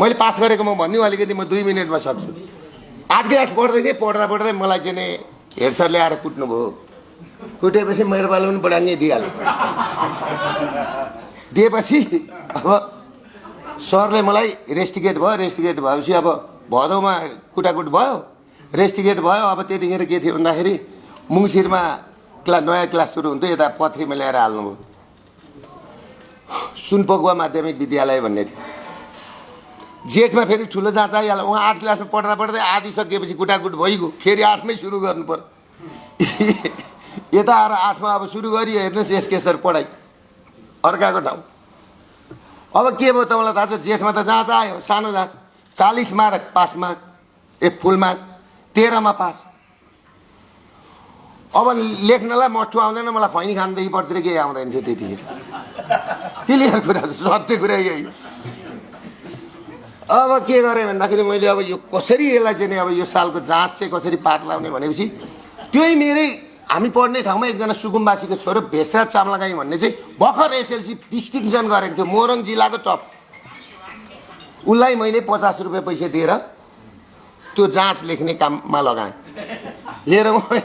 मैले पास गरेको म भन्दिउँ अलिकति म 2 मिनेटमा सक्छु। 8 क्लास पढ्दै थिएँ, पढ्दा पढ्दै मलाई चाहिँ नि हेड सरले आएर कुट्नु भयो। कुटेपछि मेरो पालो पनि बडाङ्गै दिइहाल्यो। दिएपछि अब सरले मलाई रेस्टिकेट भयो। रेस्टिकेट भएपछि अब भदौमा कुटाकुट भयो, रेस्टिकेट भयो। अब त्यतिखेर के थियो भन्दाखेरि मुङसिरमा नयाँ क्लास सुरु हुन्थ्यो, यता पथरीमा ल्याएर हाल्नुभयो। सुनपकुवा माध्यमिक विद्यालय भन्ने थियो। जेठमा फेरि ठुलो जाँच आइहाल्यो। उहाँ 8 क्लासमा पढ्दा पढ्दै आधी सकिएपछि कुटाकुट भइगयो, फेरि 8मै सुरु गर्नु पर्यो। यता आएर 8मा अब सुरु गरियो। हेर्नुहोस् एसके सर पढाइ अर्काको ठाउँ। अब के भयो तपाईँलाई थाहा छ? जेठमा त जाँच आयो, सानो जाँच, 40 मार्क पास मार्क, फुल मार्क, 13मा पास। अब लेख्नलाई मठ्ठु आउँदैन, मलाई खैनी खानदेखि पढ्तिर केही आउँदैन थियो त्यतिखेर। क्लियर कुरा छ, सत्य कुरा यही। अब के गरेँ भन्दाखेरि मैले अब यो कसरी यसलाई चाहिँ अब यो सालको जाँच चाहिँ कसरी पार लाउने भनेपछि त्यही मेरै हामी पढ्ने ठाउँमा एकजना सुकुम्बासीको छोरो भेषराज चामलागाई भन्ने चाहिँ भर्खर एसएलसी डिस्टिङसन गरेको थियो, मोरङ जिल्लाको टप। उसलाई मैले 50 रुपियाँ पैसा दिएर त्यो जाँच लेख्ने काममा लगाएँ। लिएर गएँ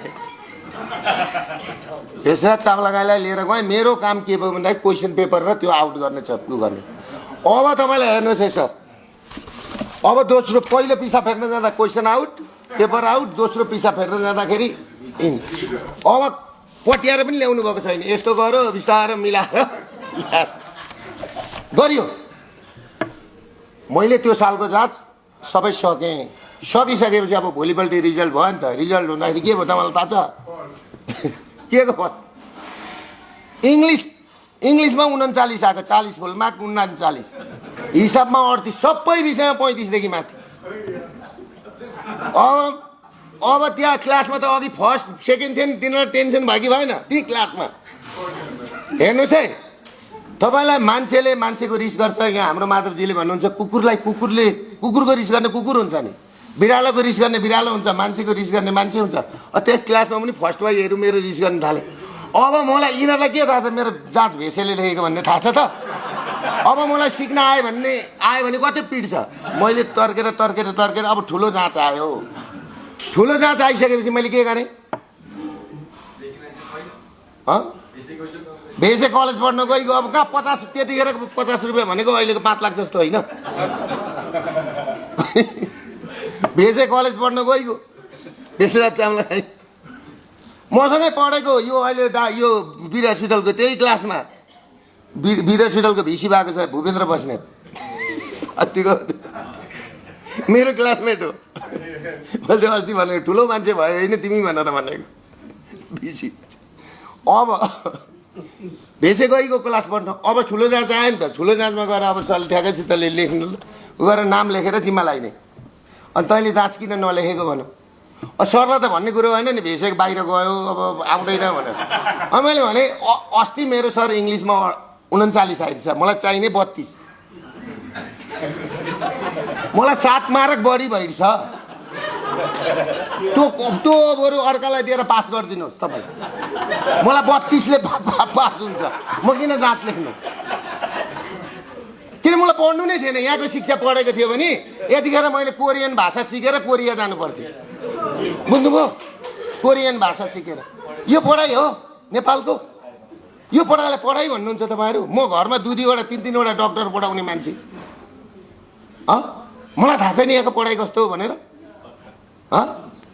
भेषराज चामलागाईलाई लिएर गएँ। मेरो काम के भयो भन्दाखेरि क्वेसन पेपर र त्यो आउट गर्ने छ, त्यो गर्ने। अब तपाईँलाई हेर्नुहोस् है सर, अब दोस्रो पहिलो पिसा फेर्न जाँदा क्वेसन आउट, पेपर आउट, दोस्रो पिसा फेर्न जाँदाखेरि इन। अब पट्याएर पनि ल्याउनु भएको छैन, यस्तो गऱ्यो बिस्तारै मिलाएर गरियो। मैले त्यो सालको जाँच सबै सकेँ। सकिसकेपछि अब भोलिपल्ट रिजल्ट भयो नि त। रिजल्ट हुँदाखेरि के भयो तपाईँलाई थाहा छ? के को भयो? इङ्ग्लिसमा 39 आएको, 40 फुल मार्क, 39। हिसाबमा 38, सबै विषयमा 35 देखि माथि। अब त्यहाँ क्लासमा त अघि फर्स्ट सेकेन्ड थियो नि, तिनीहरूलाई टेन्सन भयो कि भएन ती क्लासमा? हेर्नुहोस् है, तपाईँलाई मान्छेले मान्छेको रिस गर्छ। यहाँ हाम्रो माधवजीले भन्नुहुन्छ कुकुरको रिस गर्ने कुकुर हुन्छ नि, बिरालोको रिस गर्ने बिरालो हुन्छ, मान्छेको रिस गर्ने मान्छे हुन्छ। त्यही क्लासमा पनि फर्स्ट भाइहरू मेरो रिस गर्न थाले। अब मलाई यिनीहरूलाई के थाहा छ मेरो जाँच भेसेले लेखेको भन्ने थाहा छ त? अब मलाई सिक्न आयो भने कति पिट्छ। मैले तर्केर अब ठुलो जाँच आयो। ठुलो जाँच आइसकेपछि मैले के गरेँ? भेसे कलेज पढ्न गइगयो। अब कहाँ 50, त्यतिखेर 50 रुपियाँ भनेको अहिलेको 5 लाख जस्तो होइन। भेसे कलेज पढ्न गइगयो भेषराज चामलागाई। मसँगै पढेको यो अहिले यो वीर हस्पिटलको त्यही क्लासमा वीर हस्पिटलको भिसी भएको छ भूपेन्द्र बस्नेत, अतिको मेरो क्लासमेट हो। मैले अस्ति भनेको ठुलो मान्छे भयो होइन तिमी भनेर भनेको भिसी। अब भेसे गइगयो क्लास पढ्न। अब ठुलो जाँच आयो नि त। ठुलो जाँचमा गएर अब सरले ठ्याक्कैसितले लेख्नु गएर नाम लेखेर जिम्मा लगाइने। अनि तैँले जाँच किन नलेखेको भन? सरलाई त भन्ने कुरो होइन नि, भेसे बाहिर गयो अब आउँदैन भनेर। अब मैले भने अस्ति मेरो सर इङ्ग्लिसमा 39 आएको छ, मलाई चाहिने 32। मलाई 7 मार्क बढी भइछ। त्यो बरु अर्कालाई दिएर पास गरिदिनुहोस् तपाईँ। मलाई 32ले पास हुन्छ, म किन जाँच लेख्नु? किन मलाई पढ्नु नै थिएन। यहाँको शिक्षा पढेको थियो भने यतिखेर मैले कोरियन भाषा सिकेर कोरिया जानु पर्थ्यो। बुझ्नुभयो? कोरियन भाषा सिकेर। यो पढाइ हो नेपालको? यो पढाइलाई पढाइ भन्नुहुन्छ तपाईँहरू? म घरमा 2-2वटा 3-3वटा डक्टर पढाउने मान्छे। मलाई थाहा छैन यहाँको पढाइ कस्तो हो भनेर?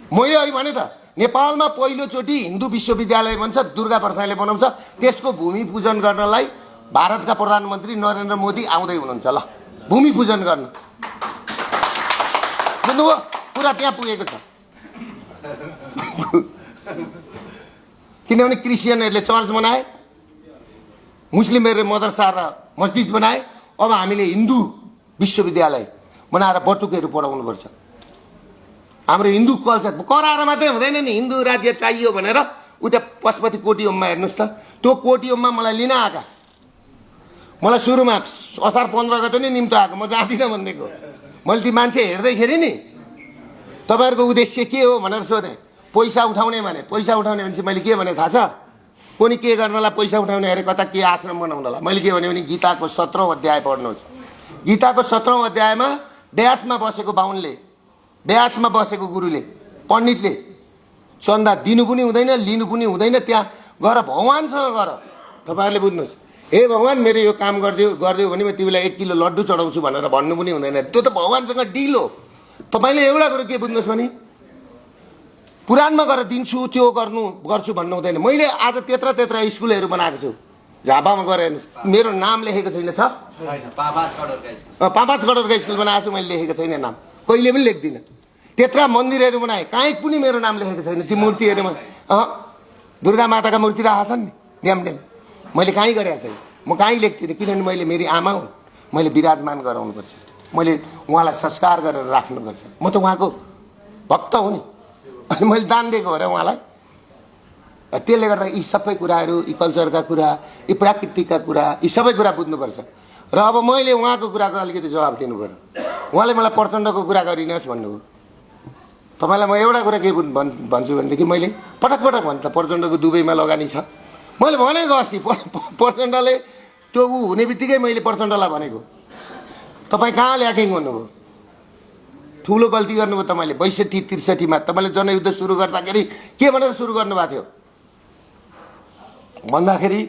मैले अघि भने त नेपालमा पहिलोचोटि हिन्दू विश्वविद्यालय बन्छ, दुर्गा प्रसाईले बनाउँछ। त्यसको भूमि पूजन गर्नलाई भारतका प्रधानमन्त्री नरेन्द्र मोदी आउँदै हुनुहुन्छ। ल भूमि पूजन गर्न बुझ्नुभयो? पुरा त्यहाँ पुगेको छ। किनभने क्रिस्चियनहरूले चर्च बनाए, मुस्लिमहरूले मदरसा र मस्जिद बनाए। अब हामीले हिन्दू विश्वविद्यालय बनाएर बटुकहरू पढाउनुपर्छ। हाम्रो हिन्दू कल्चर कराएर मात्रै हुँदैन नि। हिन्दू राज्य चाहियो भनेर उता पशुपति कोटीहोममा हेर्नुहोस् त, त्यो कोटीहोममा मलाई लिन आएका। मलाई सुरुमा असार 15 गते नै निम्तो आएको, म जाँदिनँ भनिदिएको। मैले ती मान्छे हेर्दैखेरि नि तपाईँहरूको उद्देश्य के हो भनेर सोधेँ। पैसा उठाउने भने। पैसा उठाउने भनेपछि मैले के भने थाहा छ? कोनी के गर्नलाई पैसा उठाउने अरे कता के आश्रम बनाउनलाई। मैले के भने गीताको 17औं अध्याय पढ्नुहोस्। गीताको 17औं अध्यायमा ब्यासमा बसेको बाहुनले, ब्यासमा बसेको गुरुले, पण्डितले चन्दा दिनु पनि हुँदैन, लिनु पनि हुँदैन। त्यहाँ गएर भगवान्सँग गर। तपाईँहरूले बुझ्नुहोस्, हे भगवान् मेरो यो काम गरिदियो भने म तिमीलाई 1 किलो लड्डु चढाउँछु भनेर भन्नु पनि हुँदैन। त्यो त भगवान्सँग डिल हो। तपाईँले एउटा कुरो के बुझ्नुहोस् भने पुराणमा गएर दिन्छु त्यो गर्छु भन्नु हुँदैन। मैले आज त्यत्रा स्कुलहरू बनाएको छु। झापामा गएर हेर्नुहोस्, मेरो नाम लेखेको छैन। छ पाँच करोडका स्कुल बनाएको छु, मैले लेखेको छैन नाम, कहिले पनि लेख्दिनँ। त्यत्रा मन्दिरहरू बनाएँ, कहीँ पनि मेरो नाम लेखेको छैन। ती मूर्तिहरूमा दुर्गा माताका मूर्ति राखेको छन् नि, ड्याम मैले कहीँ गरेको छैन। म कहीँ लेख्दिनँ, किनभने मैले मेरी आमा हुन्, मैले विराजमान गराउनुपर्छ, मैले उहाँलाई संस्कार गरेर राख्नुपर्छ। म त उहाँको भक्त हुँ नि, अनि मैले दान दिएको हो र उहाँलाई। त्यसले गर्दा यी सबै कुराहरू, यी कल्चरका कुरा, यी प्राकृतिकका कुरा, यी सबै कुरा बुझ्नुपर्छ। र अब मैले उहाँको कुराको अलिकति जवाब दिनु पऱ्यो। उहाँले मलाई प्रचण्डको कुरा गरिनुहोस् भन्नुभयो। तपाईँलाई म एउटा कुरा के भन्छु भनेदेखि, मैले पटक भन्छ प्रचण्डको दुबईमा लगानी छ। मैले भनेको अस्ति प्रचण्डले त्यो हुने बित्तिकै मैले प्रचण्डलाई भनेको, तपाईँ कहाँ ल्याकिङ भन्नुभयो, ठुलो गल्ती गर्नुभयो तपाईँले। 62-63मा तपाईँले जनयुद्ध सुरु गर्दाखेरि के भनेर सुरु गर्नुभएको थियो भन्दाखेरि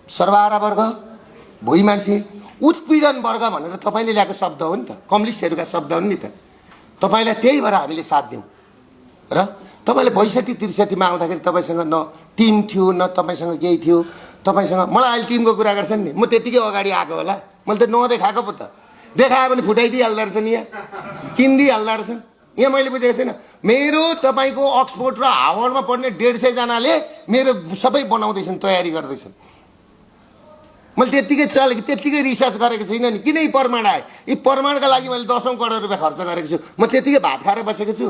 सर्वहारा वर्ग, भोइ मान्छे, उत्पीडन वर्ग भनेर तपाईँले ल्याएको शब्द हो नि त, कम्युनिस्टहरूका शब्द हो नि त। तपाईँलाई त्यही भएर हामीले साथ दियौँ। र तपाईँले 62-63मा आउँदाखेरि तपाईँसँग न टिम थियो, न तपाईँसँग केही थियो। तपाईँसँग मलाई अहिले टिमको कुरा गर्छन् नि, म त्यतिकै अगाडि आएको होला। मैले त नदेखाएको पो त, देखायो भने फुटाइदिइहाल्दो रहेछन्, यहाँ किनिदिइहाल्दो रहेछन्। यहाँ मैले बुझेको छैन, मेरो तपाईँको अक्सफोर्ड र हार्वर्डमा पढ्ने 150 जनाले मेरो सबै बनाउँदैछन्, तयारी गर्दैछन्। मैले त्यत्तिकै रिसर्च गरेको छैन नि। किन यी प्रमाण आए? यी प्रमाणका लागि मैले 10औं करोड रुपियाँ खर्च गरेको छु। म त्यत्तिकै भात खाएर बसेको छु।